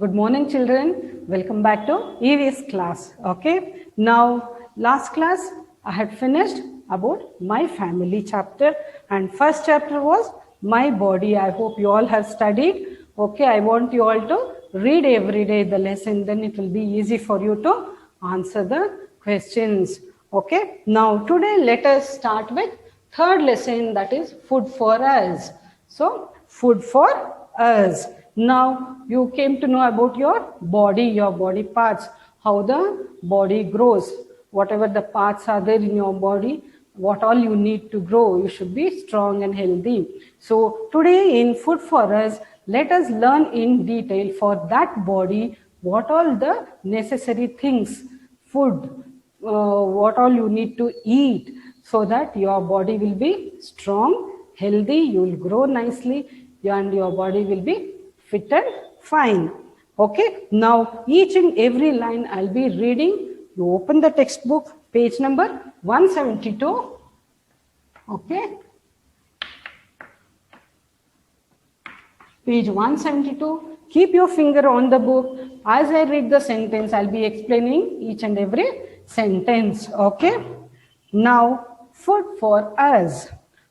Good morning, children. Welcome back to EVS class. Okay. Now, last class I had finished about my family chapter, and first chapter was my body. I hope you all have studied. Okay. I want you all to read every day the lesson. Then it will be easy for you to answer the questions. Okay. Now, today let us start with third lesson, that is food for us. So, food for us. Now you came to know about your body parts, how the body grows, whatever the parts are there in your body, what all you need to grow. You should be strong and healthy. So today in food for us, let us learn in detail for that body what all the necessary things, food, what all you need to eat so that your body will be strong, healthy, you will grow nicely, and your body will be fit and fine. Okay. Now each and every line I'll be reading. You open the textbook, page number 172. Okay. Page 172. Keep your finger on the book. As I read the sentence, I'll be explaining each and every sentence. Okay. Now, food for us.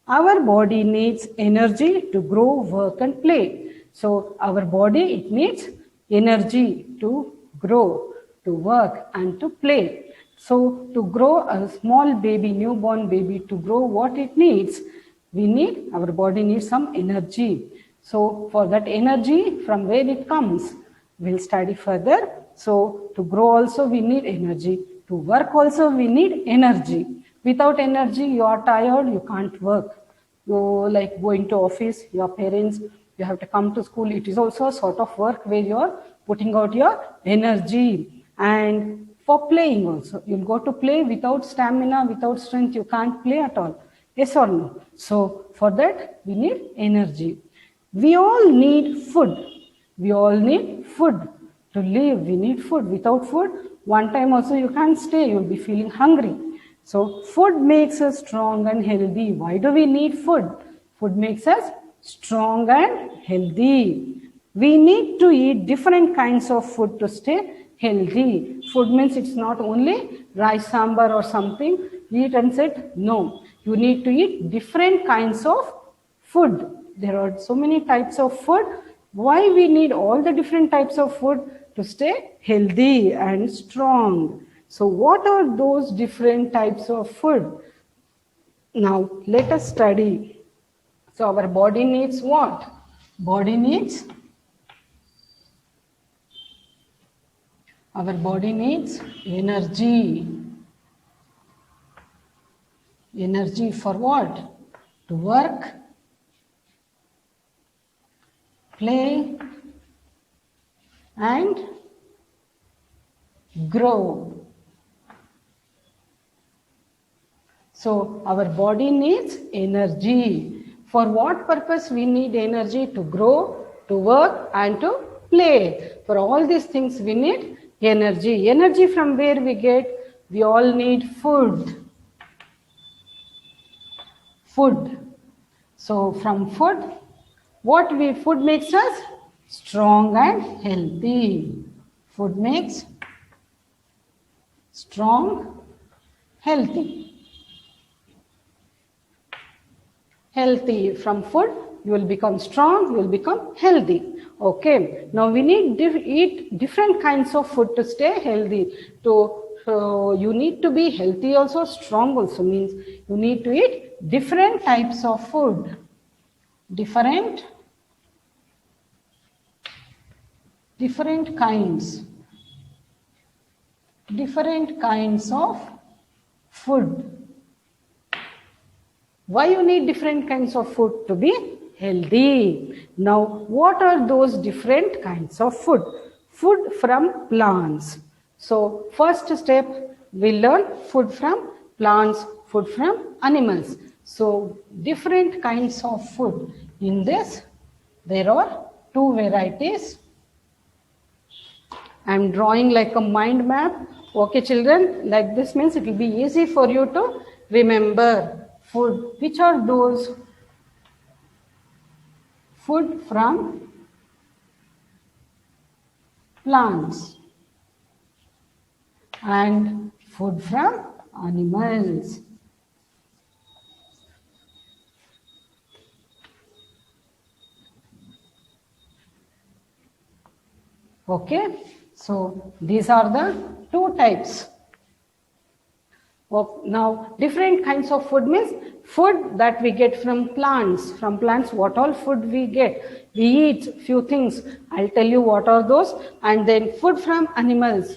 Our body needs energy to grow, work and play. So our body, it needs energy to grow, to work and to play. So to grow a small baby, newborn baby, to grow what it needs, our body needs some energy. So for that energy, from where it comes, we'll study further. So to grow also we need energy. To work also we need energy. Without energy, you are tired, you can't work. You like going to office, your parents, you have to come to school. It is also a sort of work where you're putting out your energy. And for playing also, you'll go to play without stamina, without strength, you can't play at all. Yes or no? So for that, we need energy. We all need food. We all need food to live. We need food. Without food, one time also you can't stay. You'll be feeling hungry. So food makes us strong and healthy. Why do we need food? Food makes us strong and healthy. We need to eat different kinds of food to stay healthy. Food means it's not only rice sambar or something. Eat and sit. No. You need to eat different kinds of food. There are so many types of food. Why we need all the different types of food? To stay healthy and strong. So what are those different types of food? Now let us study. So our body needs what? Our body needs energy. Energy for what? To work, play, and grow. So our body needs energy. For what purpose we need energy? To grow, to work and to play. For all these things we need energy. Energy from where we get? We all need food. Food. So from food, food makes us strong and healthy. Food makes strong, healthy. Healthy. From food, you will become strong, you will become healthy. Okay. Now we need to eat different kinds of food to stay healthy. So you need to be healthy also, strong also, means you need to eat different types of food. Different kinds of food. Why you need different kinds of food? To be healthy. Now, what are those different kinds of food? Food from plants. So, first step, we learn food from plants, food from animals. So, different kinds of food. In this, there are two varieties. I am drawing like a mind map. Okay, children, like this means it will be easy for you to remember. Food. Which are those? Food from plants and food from animals. Okay, so these are the two types. Now, different kinds of food means food that we get from plants. From plants, what all food we get? We eat few things. I'll tell you what are those. And then food from animals.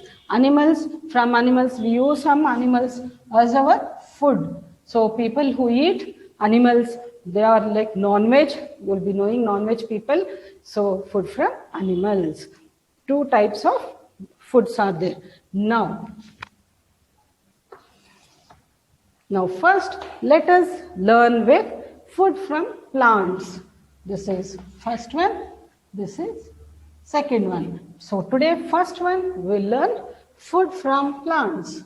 From animals, we use some animals as our food. So people who eat animals, they are like non-veg. You'll be knowing non-veg people. So food from animals. Two types of foods are there. Now first, let us learn with food from plants. This is first one, this is second one. So today, first one, we'll learn food from plants.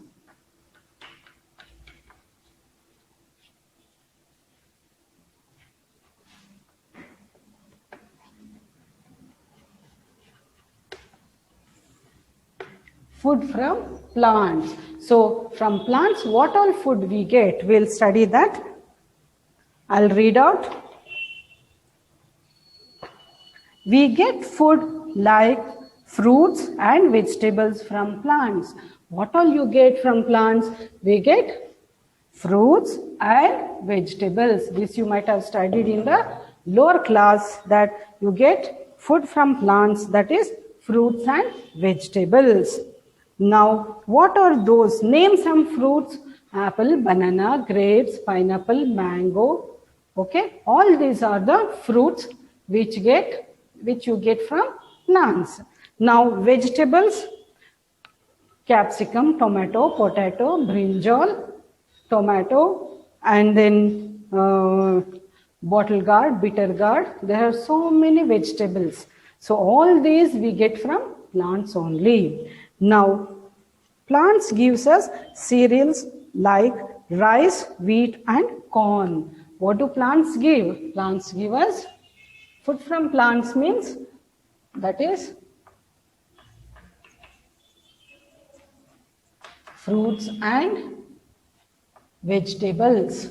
Food from plants. So from plants, what all food we get? We'll study that. I'll read out. We get food like fruits and vegetables from plants. What all you get from plants? We get fruits and vegetables. This you might have studied in the lower class, that you get food from plants, that is fruits and vegetables. Now, what are those? Name some fruits. Apple, banana, grapes, pineapple, mango. Okay, all these are the fruits which you get from plants. Now, vegetables, capsicum, tomato, potato, brinjal, tomato, and then bottle gourd, bitter gourd. There are so many vegetables. So all these we get from plants only. Now, plants gives us cereals like rice, wheat and corn. What do plants give? Plants give us food from plants means, that is fruits and vegetables.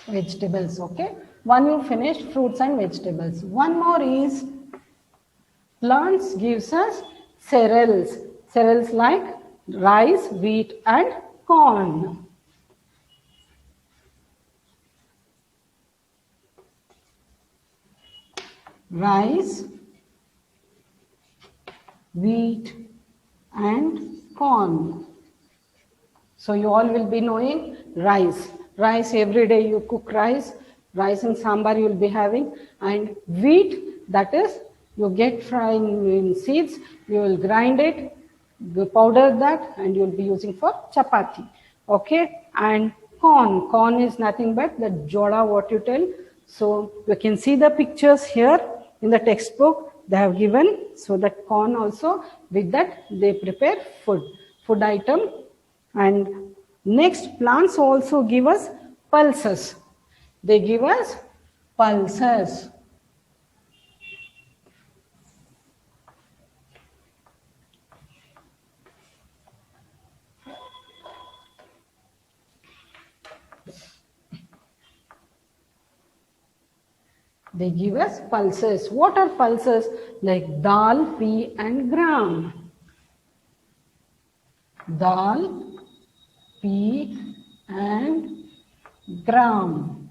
Vegetables, okay. One you finished, fruits and vegetables. One more is plants gives us cereals. Cereals like rice, wheat and corn. Rice, wheat and corn. So you all will be knowing rice. Rice, every day you cook rice. Rice and sambar you will be having. And wheat, that is you get in seeds, you will grind it, you powder that, and you will be using for chapati. Okay, and corn is nothing but the joda, what you tell. So you can see the pictures here in the textbook they have given. So that corn also, with that they prepare food item. And next, plants also give us pulses. They give us pulses. They give us pulses. What are pulses? Like dal, pea and gram. Dal, pea and gram.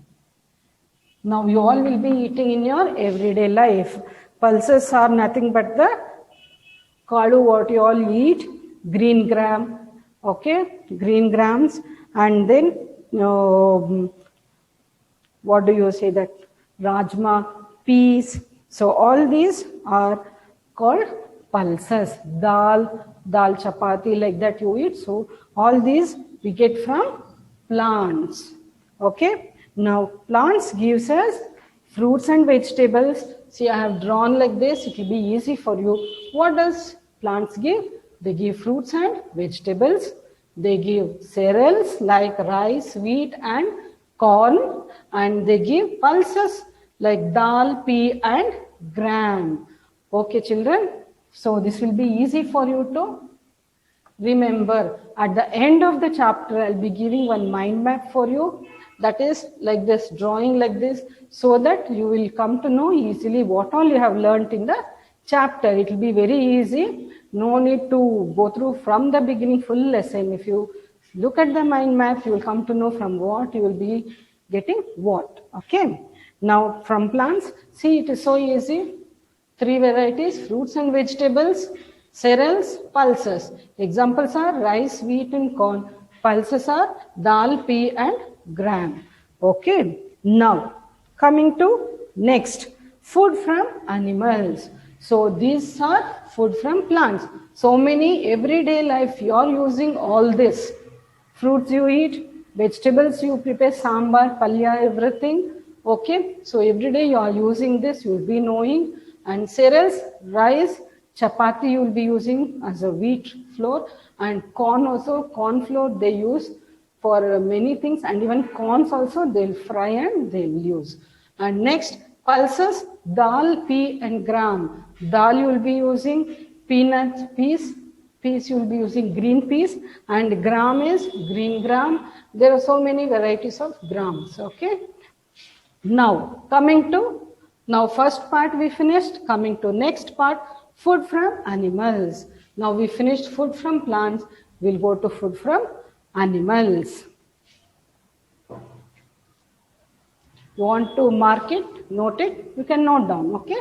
Now you all will be eating in your everyday life. Pulses are nothing but the kalu, what you all eat, green gram, okay, green grams, and then what do you say, that rajma, peas. So all these are called pulses. Dal chapati, like that you eat. So all these we get from plants. Okay. Now plants gives us fruits and vegetables. See, I have drawn like this. It will be easy for you. What does plants give? They give fruits and vegetables. They give cereals like rice, wheat and corn. And they give pulses like dal, pea and gram. Okay, children. So this will be easy for you to remember. At the end of the chapter, I'll be giving one mind map for you. That is like this, drawing like this, so that you will come to know easily what all you have learnt in the chapter. It will be very easy. No need to go through from the beginning full lesson. If you look at the mind map, you will come to know from what you will be getting what. Okay. Now from plants, see, it is so easy. Three varieties: fruits and vegetables, cereals, pulses. Examples are rice, wheat and corn. Pulses are dal, pea and gram. Okay. Now coming to next, food from animals. So these are food from plants. So many everyday life you are using all this. Fruits you eat, vegetables you prepare, sambar, palya, everything. Okay, so every day you are using this, you will be knowing. And cereals, rice, chapati you will be using as a wheat flour, and corn also, corn flour they use for many things, and even corns also they'll fry and they'll use. And next, pulses, dal, pea and gram. Dal you will be using peanuts, peas, peas you will be using green peas, and gram is green gram. There are so many varieties of grams. Okay. Now coming to, now first part we finished. Coming to next part, food from animals. Now we finished food from plants. We'll go to food from animals. You want to mark it, note it, you can note down. Okay.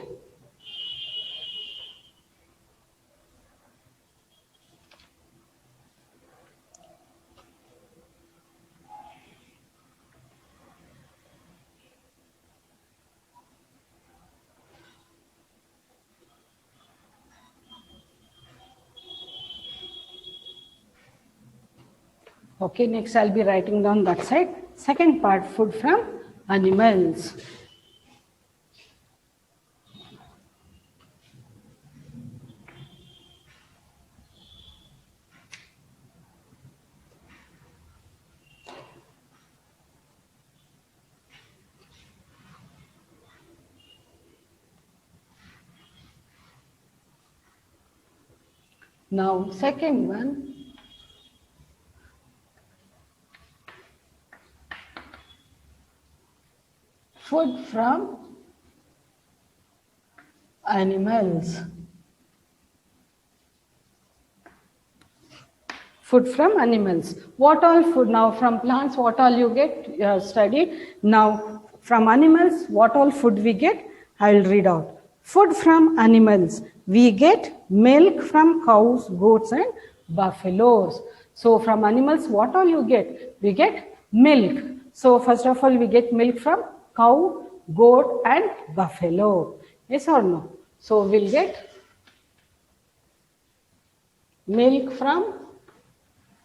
Okay, next I'll be writing down that side. Second part, food from animals. Now second one, food from animals. Food from animals. What all food? Now from plants, what all you get? You have studied. Now from animals, what all food we get? I will read out. Food from animals. We get milk from cows, goats and buffaloes. So from animals, what all you get? We get milk. So first of all, we get milk from cow, goat and buffalo. Yes or no? So we'll get milk from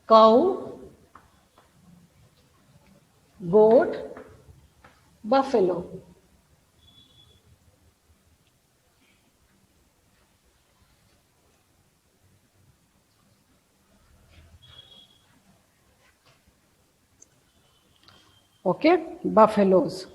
cow, goat, buffalo. Okay, buffaloes.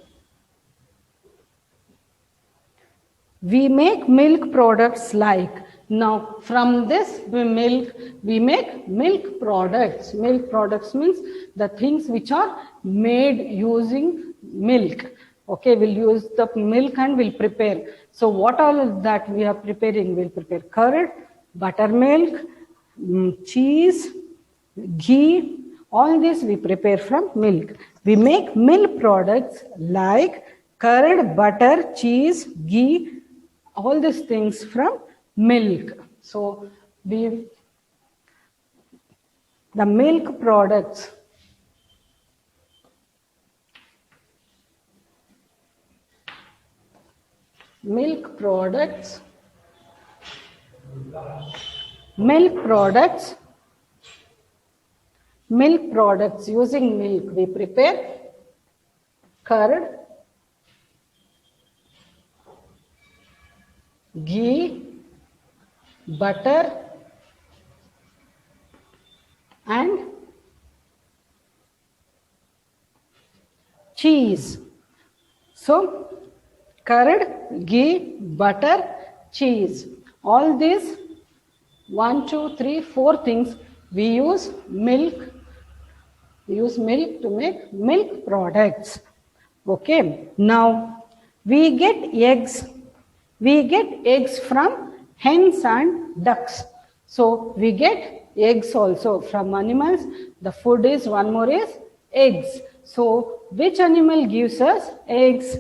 We make milk products like, now from this we make milk products. Milk products means the things which are made using milk. Okay, we'll use the milk and we'll prepare. So what all that we are preparing? We'll prepare curd, buttermilk, cheese, ghee. All this we prepare from milk. We make milk products like curd, butter, cheese, ghee, all these things from milk. So the milk products, milk products using milk we prepare curd, ghee, butter and cheese. So curd, ghee, butter, cheese. All these 1, 2, 3, 4 things we use milk. We use milk to make milk products. Okay. Now we get eggs. We get eggs from hens and ducks. So we get eggs also from animals. The food is one more is eggs. So which animal gives us eggs?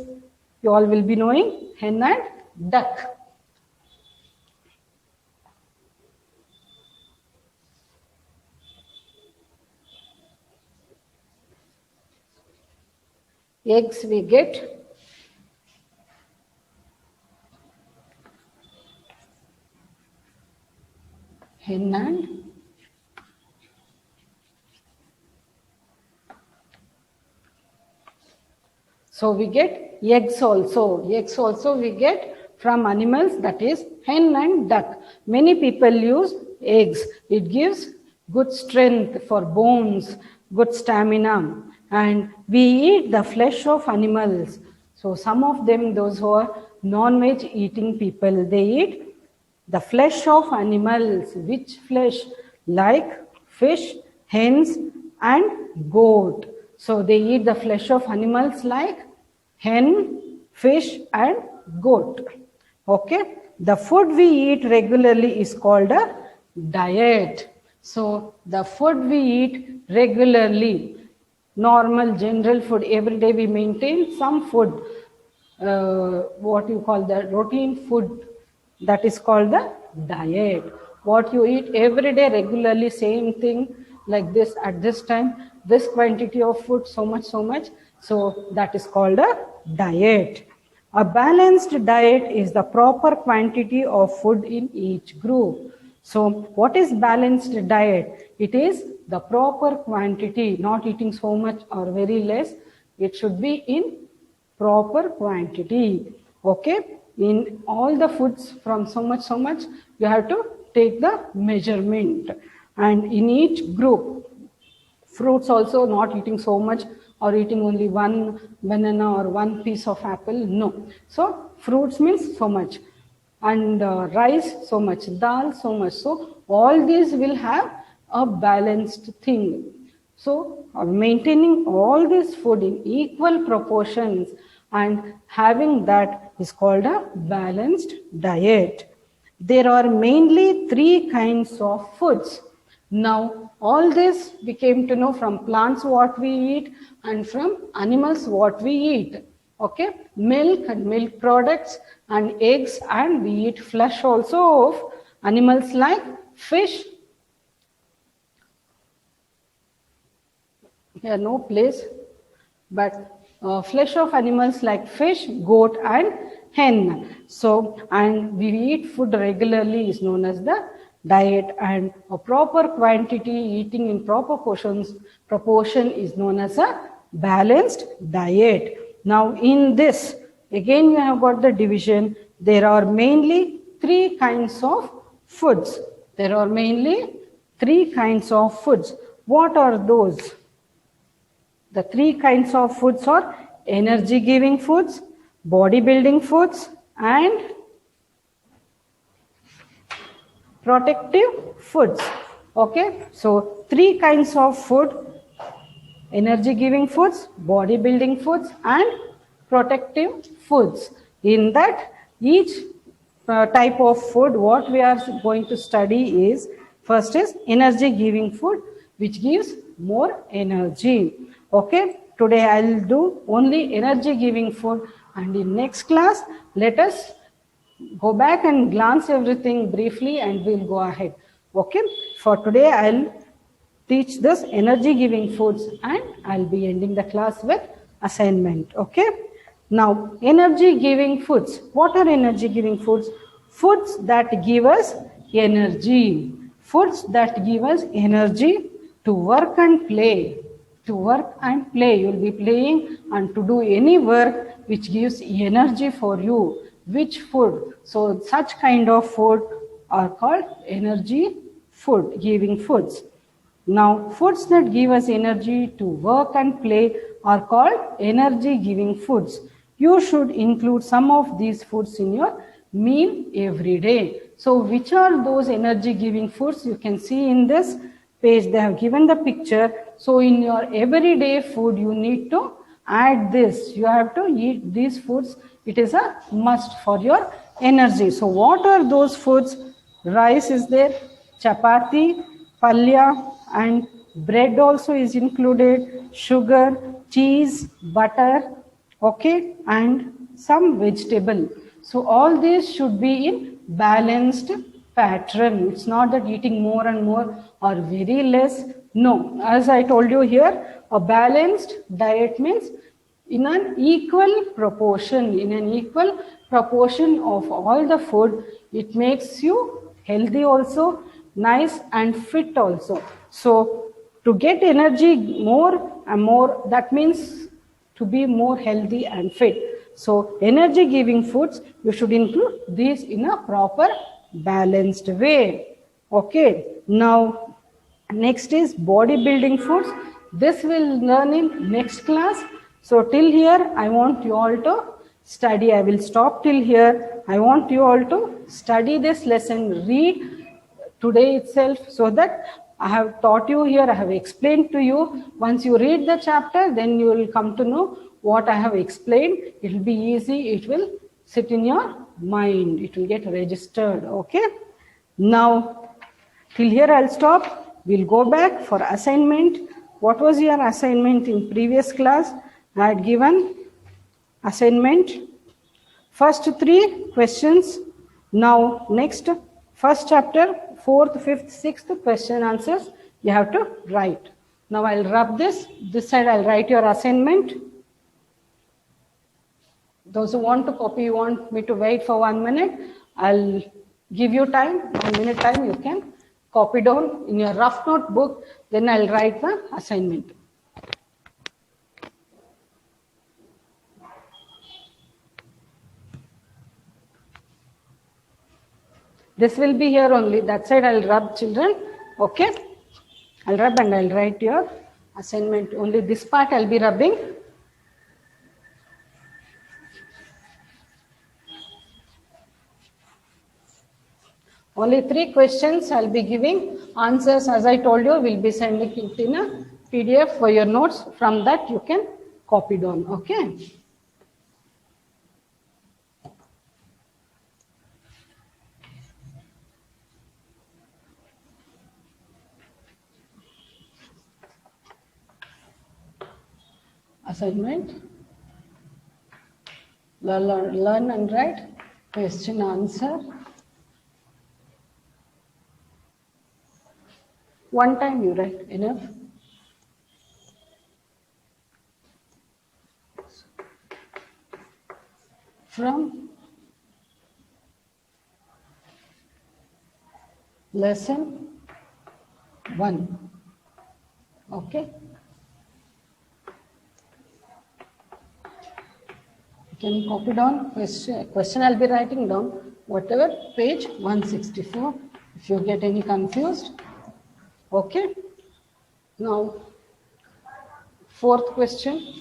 You all will be knowing hen and duck. Eggs we get hen and so we get eggs also. Eggs also we get from animals, that is hen and duck. Many people use eggs. It gives good strength for bones, good stamina, and we eat the flesh of animals. So some of them, those who are non-veg eating people, they eat the flesh of animals. Which flesh? Like fish, hens and goat. So they eat the flesh of animals like hen, fish and goat. Okay. The food we eat regularly is called a diet. So the food we eat regularly, normal general food, every day we maintain some food, what you call the routine food, that is called the diet. What you eat every day regularly, same thing like this at this time, this quantity of food, so much. So that is called a diet. A balanced diet is the proper quantity of food in each group. So what is balanced diet? It is the proper quantity, not eating so much or very less. It should be in proper quantity. Okay. In all the foods from so much, you have to take the measurement. And in each group, fruits also not eating so much or eating only one banana or one piece of apple. No. So fruits means so much. And rice so much, dal so much. So all these will have a balanced thing. So maintaining all this food in equal proportions and having that is called a balanced diet. There are mainly 3 kinds of foods. Now all this we came to know from plants what we eat and from animals what we eat. Okay, milk and milk products and eggs, and we eat flesh also of animals like fish. Here no place, but flesh of animals like fish, goat and hen. So, and we eat food regularly is known as the diet, and a proper quantity eating in proper proportion is known as a balanced diet. Now in this, again you have got the division. There are mainly 3 kinds of foods. There are mainly 3 kinds of foods. What are those? The 3 kinds of foods are energy giving foods, body building foods and protective foods. Okay, so 3 kinds of food: energy giving foods, body building foods and protective foods. In that, each type of food what we are going to study is, first is energy giving food, which gives more energy. Okay, today I will do only energy giving food, and in next class let us go back and glance everything briefly and we'll go ahead. Okay, for today I'll teach this energy giving foods and I'll be ending the class with assignment. Okay, now energy giving foods. What are energy giving foods? Foods that give us energy. Foods that give us energy to work and play. To work and play, you will be playing and to do any work which gives energy for you. Which food? So such kind of food are called energy food giving foods. Now foods that give us energy to work and play are called energy giving foods. you should include some of these foods in your meal every day. So which are those energy giving foods? You can see in this page they have given the picture. So in your everyday food you need to add this. You have to eat these foods. It is a must for your energy. So what are those foods? Rice is there, chapati, palya, and bread also is included, sugar, cheese, butter, okay, and some vegetable. So all these should be in balanced pattern. It's not that eating more and more or very less. No, as I told you here, a balanced diet means in an equal proportion, of all the food. It makes you healthy also, nice and fit also. So to get energy more and more, that means to be more healthy and fit. So energy giving foods, you should include these in a proper balanced way. Okay, now next is bodybuilding foods. This will learn in next class. So till here I want you all to study. I will stop till here. I want you all to study this lesson, read today itself, so that I have taught you here, I have explained to you. Once you read the chapter, then you will come to know what I have explained. It will be easy, it will sit in your mind, it will get registered. Okay, now till here I'll stop. We'll go back for assignment. What was your assignment in previous class? I had given assignment first 3 questions. Now next, first chapter, 4th, 5th, 6th question answers you have to write. Now I'll rub this side, I'll write your assignment. Those who want to copy, you want me to wait for 1 minute, I'll give you time, 1 minute time, you can copy down in your rough notebook, then I'll write the assignment. This will be here only, that side I'll rub, children. Okay, I'll rub and I'll write your assignment. Only this part I'll be rubbing. Only 3 questions I'll be giving. Answers, as I told you, will be sending it in a PDF for your notes. From that you can copy down. Okay. Assignment. Learn and write. Question answer. One time you write, enough. From lesson 1. Okay. You can copy down question I'll be writing down, whatever, page 164. If you get any confused. Okay. Now, 4th question.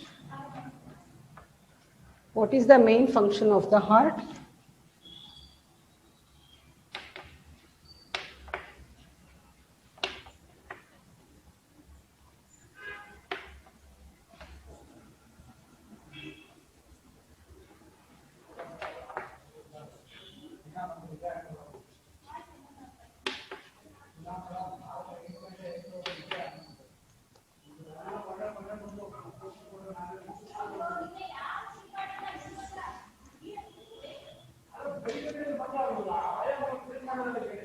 What is the main function of the heart?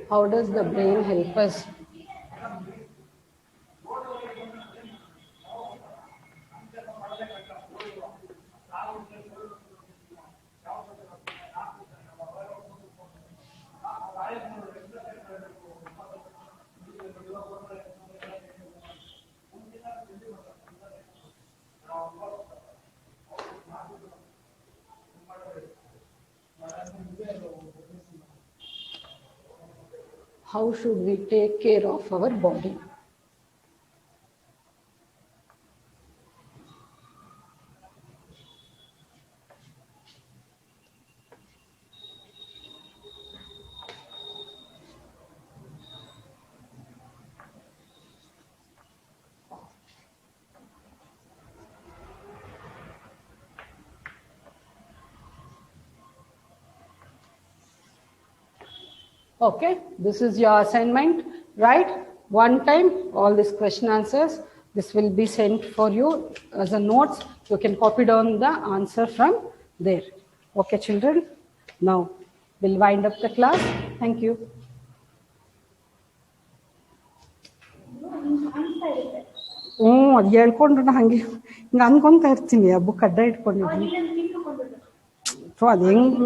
How does the brain help us? How should we take care of our body? Okay, this is your assignment. Write one time all these question answers. This will be sent for you as a notes. You can copy down the answer from there. Okay, children. Now we'll wind up the class. Thank you. ಅದು ಹೇಳ್ಕೊಂಡ್ರು ನಾ ಹಂಗೆ ಹಿಂಗೆ ಅನ್ಕೊಂತ ಇರ್ತೀನಿ ಆ book ಅಡ್ಡ ಇಟ್ಕೊಂಡಿದ್ದೀನಿ so ಅದು ಹೆಂಗ್